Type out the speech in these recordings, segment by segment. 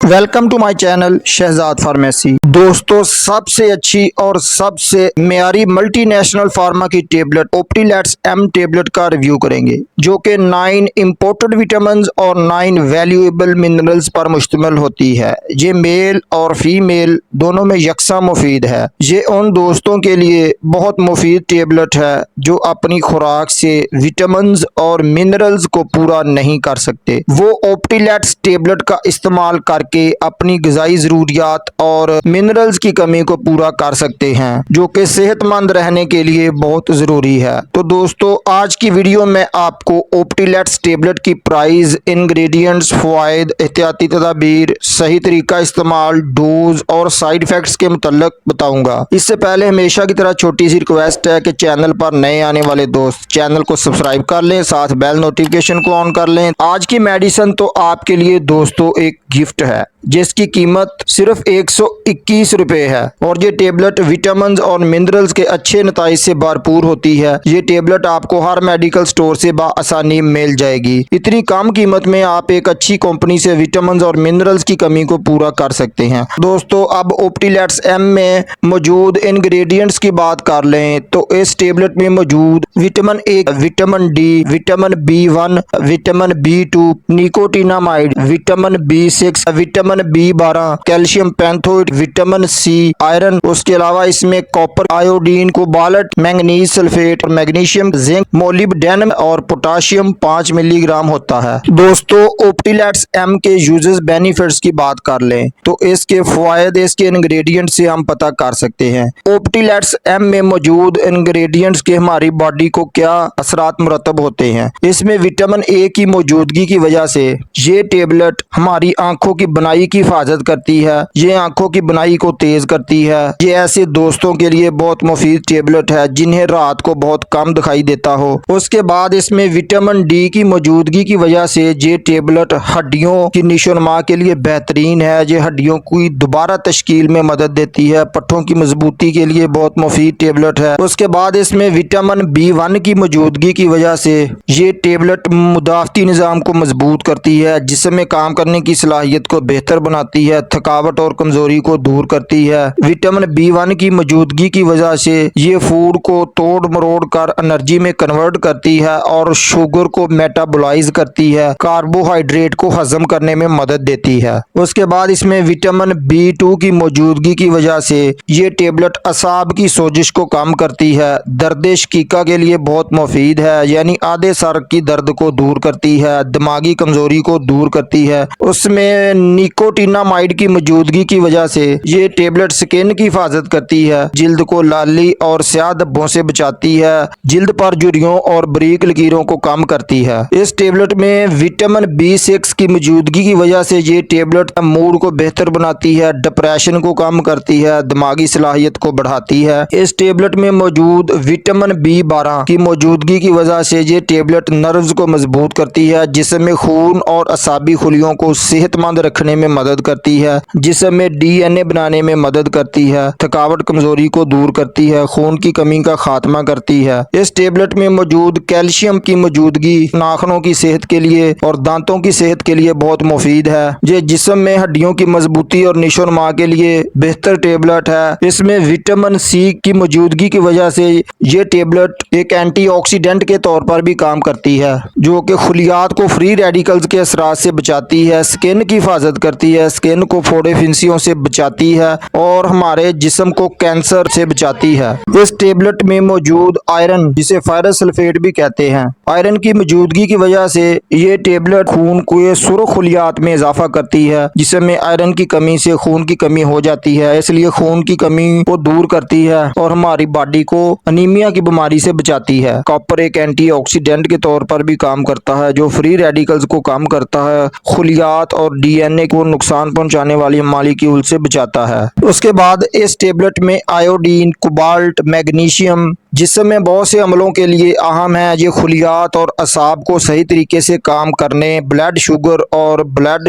Welcome to my channel Shahzad pharmacy. दोस्तों, सबसे अच्छी और सबसे मेयारी मल्टी नेशनल फार्मा की टेबलेट ऑप्टीलेट्स एम टेबलेट का रिव्यू करेंगे, जो कि 9 इंपोर्टेड विटामिन और 9 वैल्यूएबल मिनरल्स पर मुश्तमिल होती है। ये मेल और फीमेल दोनों में यकसा मुफीद है। ये उन दोस्तों के लिए बहुत मुफीद टेबलेट है जो अपनी खुराक से विटामिन और मिनरल्स को पूरा नहीं कर सकते। वो ऑप्टीलेट्स टेबलेट का इस्तेमाल करके अपनी ग़िज़ाई ज़रूरियात और मिनरल्स की कमी को पूरा कर सकते हैं, जो कि सेहतमंद रहने के लिए बहुत ज़रूरी है। तो दोस्तों, आज की वीडियो में आपको ऑप्टीलेट्स टेबलेट की प्राइस, इंग्रेडिएंट्स, फ़वाइद, एहतियाती तदाबीर, सही तरीका इस्तेमाल, डोज और साइड इफ़ेक्ट्स के मुतल्लिक़ बताऊंगा। इससे पहले हमेशा की तरह छोटी सी रिक्वेस्ट है कि चैनल पर नए आने वाले दोस्त चैनल को सब्सक्राइब कर लें, साथ बेल नोटिफिकेशन को ऑन कर लें। आज की मेडिसिन तो आपके लिए दोस्तों एक गिफ्ट है, जिसकी कीमत सिर्फ 121 रुपये है और ये टेबलेट विटामिन और मिनरल्स के अच्छे नताइज से भरपूर होती है। ये टेबलेट आपको हर मेडिकल स्टोर से बआसानी मिल जाएगी। इतनी कम कीमत में आप एक अच्छी कंपनी से विटामिन और मिनरल्स की कमी को पूरा कर सकते हैं। दोस्तों, अब ऑप्टीलेट्स एम में मौजूद इंग्रेडिएंट्स की बात कर लें तो इस टेबलेट में मौजूद vitamin A, vitamin D, vitamin B1, vitamin B2, nicotinamide, vitamin B6, vitamin B12, calcium पैंथोइट, विटामिन सी, आयरन। उसके अलावा इसमें copper, iodine, cobalt, manganese sulphate, magnesium, zinc, molybdenum और पोटाशियम 5 मिलीग्राम होता है। दोस्तों, ऑप्टीलेट्स एम के यूजेस बेनिफिट्स की बात कर लें तो इसके फवायद इसके इंग्रेडिएंट से हम पता कर सकते हैं। ऑप्टीलेट्स एम में मौजूद इंग्रेडिएंट्स के हमारी बॉडी को क्या असरात मुरतब होते हैं। इसमें विटामिन ए की मौजूदगी की वजह से ये टेबलेट हमारी आंखों की बनाई की हिफाजत करती है। ये आंखों की बनाई को तेज करती है। ये ऐसे दोस्तों के लिए बहुत मुफीद टेबलेट है जिन्हें रात को बहुत कम दिखाई देता हो। उसके बाद इसमें विटामिन डी की मौजूदगी की वजह से ये टेबलेट हड्डियों की निशोनमा के लिए बेहतरीन है। ये हड्डियों की दोबारा तश्कील में मदद देती है। पट्टों की मजबूती के लिए बहुत मुफीद टेबलेट है। उसके बाद इसमें विटामिन B1 की मौजूदगी की वजह से ये टेबलेट मुदाफ़ती निज़ाम को मजबूत करती है, जिसमें काम करने की सलाहियत को बेहतर बनाती है, थकावट और कमजोरी को दूर करती है। विटामिन B1 की मौजूदगी की वजह से ये फूड को तोड़ मरोड़ कर एनर्जी में कन्वर्ट करती है और शुगर को मेटाबोलाइज करती है, कार्बोहाइड्रेट को हजम करने में मदद देती है। उसके बाद इसमें विटामिन B2 की मौजूदगी की वजह से ये टेबलेट असाब की सोजिश को कम करती है, दर्द शकीका के लिए बहुत मुफीद है, यानी आधे सर की दर्द को दूर करती है, दिमागी कमजोरी को दूर करती है। उसमें निकोटिनामाइड की मौजूदगी की वजह से ये टेबलेट स्किन की हिफाजत करती है, जिल्द को लाली और स्याह धब्बों से बचाती है, जिल्द पर झुर्रियों और बारीक लकीरों को कम करती है। इस टेबलेट में विटामिन B6 की मौजूदगी की वजह से ये टेबलेट मूड को बेहतर बनाती है, डिप्रेशन को कम करती है, दिमागी सलाहियत को बढ़ाती है। इस टेबलेट में मौजूद विटामिन B12 की मौजूदगी की वजह से ये टेबलेट नर्व्स को मजबूत करती है, जिसमें खून और असाबी खुलियों को सेहतमंद रखने में मदद करती है, जिसमें DNA बनाने में मदद करती है, थकावट कमजोरी को दूर करती है, खून की कमी का खात्मा करती है। इस टेबलेट में मौजूद कैल्शियम की मौजूदगी नाखूनों की सेहत के लिए और दांतों की सेहत के लिए बहुत मुफीद है। ये जिस्म में हड्डियों की मजबूती और निशोनमा के लिए बेहतर टेबलेट है। इसमें विटामिन सी की मौजूदगी की वजह से ये टेबलेट एक एंटीऑक्सीडेंट के तौर पर भी काम करती है, जो कि खुलियात को फ्री रेडिकल्स के असरात से बचाती है, स्किन की हिफाजत करती है, स्किन को फोड़े फिंसियों से बचाती है और हमारे जिस्म को कैंसर से बचाती है। इस टेबलेट में मौजूद आयरन, जिसे फेरस सल्फेट भी कहते हैं, आयरन की मौजूदगी की वजह से ये टेबलेट खून के सुर्ख खुलियात में इजाफा करती है, जिसमें आयरन की कमी से खून की कमी हो जाती है, इसलिए खून की कमी को दूर करती है और हमारी बॉडी को अनीमिया की बीमारी से बचाती है। कॉपर एक एंटीऑक्सीडेंट के तौर पर भी काम करता है, जो फ्री रेडिकल्स को कम करता है, खुलियात और DNA को नुकसान पहुंचाने वाली मॉलिक्यूल से बचाता है। उसके बाद इस टेबलेट में आयोडीन, कोबाल्ट, मैग्नीशियम, जिस्म में बहुत से अमलों के लिए अहम है। ये खलियात और असाब को सही तरीके से काम करने, ब्लड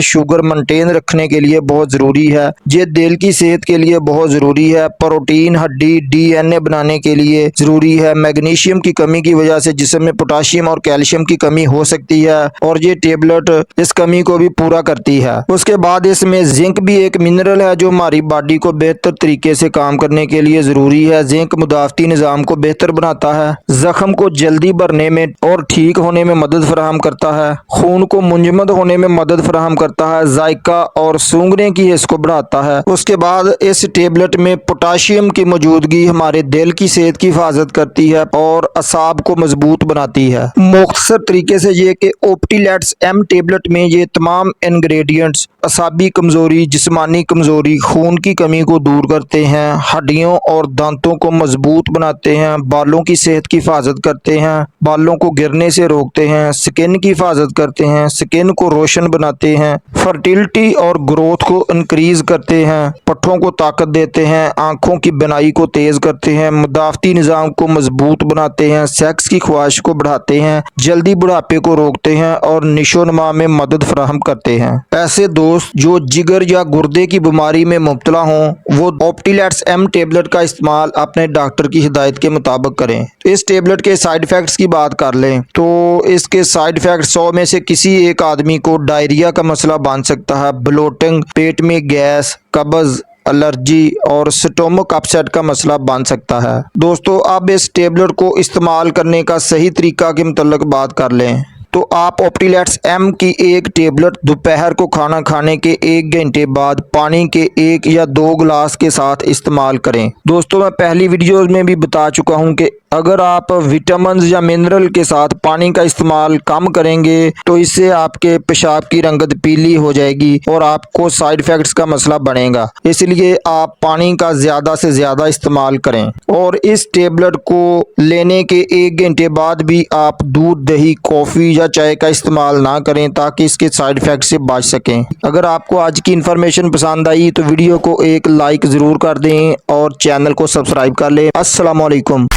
शुगर मेंटेन रखने के लिए बहुत ज़रूरी है। ये दिल की सेहत के लिए बहुत ज़रूरी है। प्रोटीन हड्डी DNA बनाने के लिए ज़रूरी है। मैग्नीशियम की कमी की वजह से जिस्म में पोटाशियम और कैल्शियम की कमी हो सकती है और ये टेबलेट इस कमी को भी पूरा करती है। उसके बाद इसमें जिंक भी एक मिनरल है जो हमारी बॉडी को बेहतर तरीके से काम करने के लिए ज़रूरी है। जिंक मुदाफ़ती निज़ाम को बेहतर बनाता है, ज़ख्म को जल्दी भरने में और ठीक होने में मदद फराहम करता है, खून को मुंजमद होने में मदद फराहम करता है, जायका और सूंघने की हिस्स को बढ़ाता है। उसके बाद इस टेबलेट में पोटाशियम की मौजूदगी हमारे दिल की सेहत की हिफाजत करती है और असाब को मजबूत बनाती है। मुख्तसर तरीके से ये कि ऑप्टीलेट्स एम टेबलेट में ये तमाम इंग्रेडिएंट्स असाबी कमज़ोरी, जिस्मानी कमज़ोरी, खून की कमी को दूर करते हैं, हड्डियों और दांतों को मजबूत बनाते हैं, बालों की सेहत की हिफाजत करते हैं, बालों को गिरने से रोकते हैं, स्किन की हिफाजत करते हैं, स्किन को रोशन बनाते हैं, फर्टिलिटी और ग्रोथ को इंक्रीज करते हैं, पट्ठों को ताकत देते हैं, आंखों की बनाई को तेज करते हैं, मुदाफ़ती निज़ाम को मजबूत बनाते हैं, सेक्स की ख्वाहिश को बढ़ाते हैं, जल्दी बुढ़ापे को रोकते हैं और निशोनमा में मदद फराहम करते हैं। ऐसे दोस्त जो जिगर या गुर्दे की बीमारी में मुब्तला हों वो ऑप्टीलेट्स एम टेबलेट का इस्तेमाल अपने डॉक्टर की हिदायत के मुताबिक करें। तो इस टेबलेट के साइड इफ़ेक्ट्स की बात कर लें तो इसके साइड इफ़ेक्ट 100 में से किसी एक आदमी को डायरिया का मसला बन सकता है, ब्लोटिंग, पेट में गैस, कब्ज़, एलर्जी और स्टोमक अपसेट का मसला बन सकता है। दोस्तों अब इस टेबलेट को इस्तेमाल करने का सही तरीका के मुतल्लिक़ बात कर लें तो आप ऑप्टीलेट्स एम की एक टेबलेट दोपहर को खाना खाने के 1 घंटे बाद पानी के 1 या 2 गिलास के साथ इस्तेमाल करें। दोस्तों मैं पहली वीडियो में भी बता चुका हूं कि अगर आप विटामिन या मिनरल के साथ पानी का इस्तेमाल कम करेंगे तो इससे आपके पेशाब की रंगत पीली हो जाएगी और आपको साइड इफ़ेक्ट्स का मसला बनेगा। इसलिए आप पानी का ज़्यादा से ज़्यादा इस्तेमाल करें और इस टेबलेट को लेने के 1 घंटे बाद भी आप दूध, दही, कॉफ़ी या चाय का इस्तेमाल ना करें ताकि इसके साइड इफ़ेक्ट से बच सकें। अगर आपको आज की इन्फॉर्मेशन पसंद आई तो वीडियो को एक लाइक ज़रूर कर दें और चैनल को सब्सक्राइब कर लें। अस्सलाम वालेकुम।